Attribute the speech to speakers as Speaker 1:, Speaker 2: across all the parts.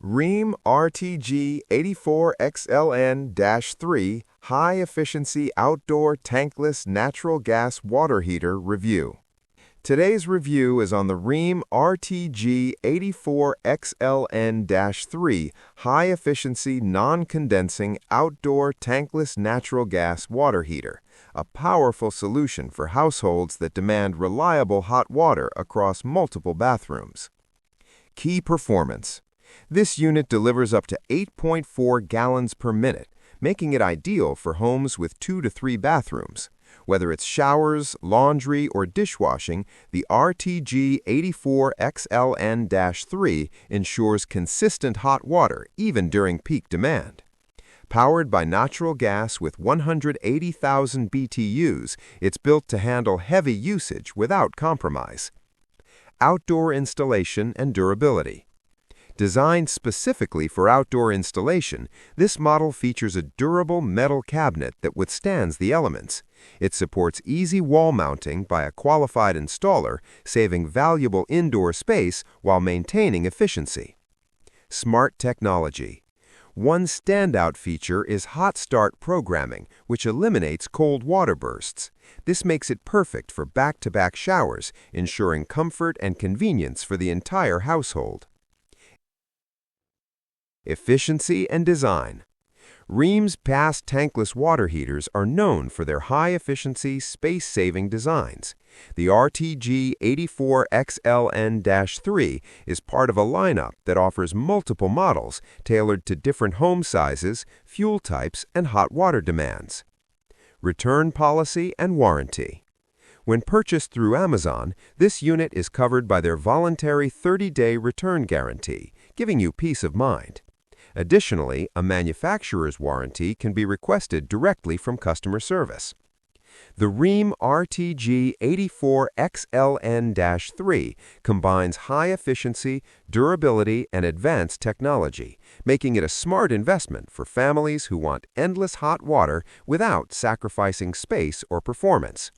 Speaker 1: Rheem RTG-84XLN-3 High-Efficiency Outdoor Tankless Natural Gas Water Heater Review. Today's review is on the Rheem RTG-84XLN-3 High-Efficiency Non-Condensing Outdoor Tankless Natural Gas Water Heater, a powerful solution for households that demand reliable hot water across multiple bathrooms. Key performance. This unit delivers up to 8.4 gallons per minute, making it ideal for homes with 2 to 3 bathrooms. Whether it's showers, laundry, or dishwashing, the RTG-84XLN-3 ensures consistent hot water even during peak demand. Powered by natural gas with 180,000 BTUs, it's built to handle heavy usage without compromise. Outdoor installation and durability. Designed specifically for outdoor installation, this model features a durable metal cabinet that withstands the elements. It supports easy wall mounting by a qualified installer, saving valuable indoor space while maintaining efficiency. Smart technology. One standout feature is hot start programming, which eliminates cold water bursts. This makes it perfect for back-to-back showers, ensuring comfort and convenience for the entire household. Efficiency and design. Rheem's past tankless water heaters are known for their high-efficiency, space-saving designs. The RTG-84XLN-3 is part of a lineup that offers multiple models tailored to different home sizes, fuel types, and hot water demands. Return policy and warranty. When purchased through Amazon, this unit is covered by their voluntary 30-day return guarantee, giving you peace of mind. Additionally, a manufacturer's warranty can be requested directly from customer service. The Rheem RTG-84XLN-3 combines high efficiency, durability, and advanced technology, making it a smart investment for families who want endless hot water without sacrificing space or performance.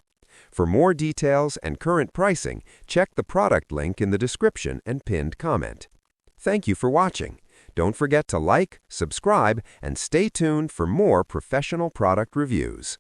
Speaker 1: For more details and current pricing, check the product link in the description and pinned comment. Thank you for watching. Don't forget to like, subscribe, and stay tuned for more professional product reviews.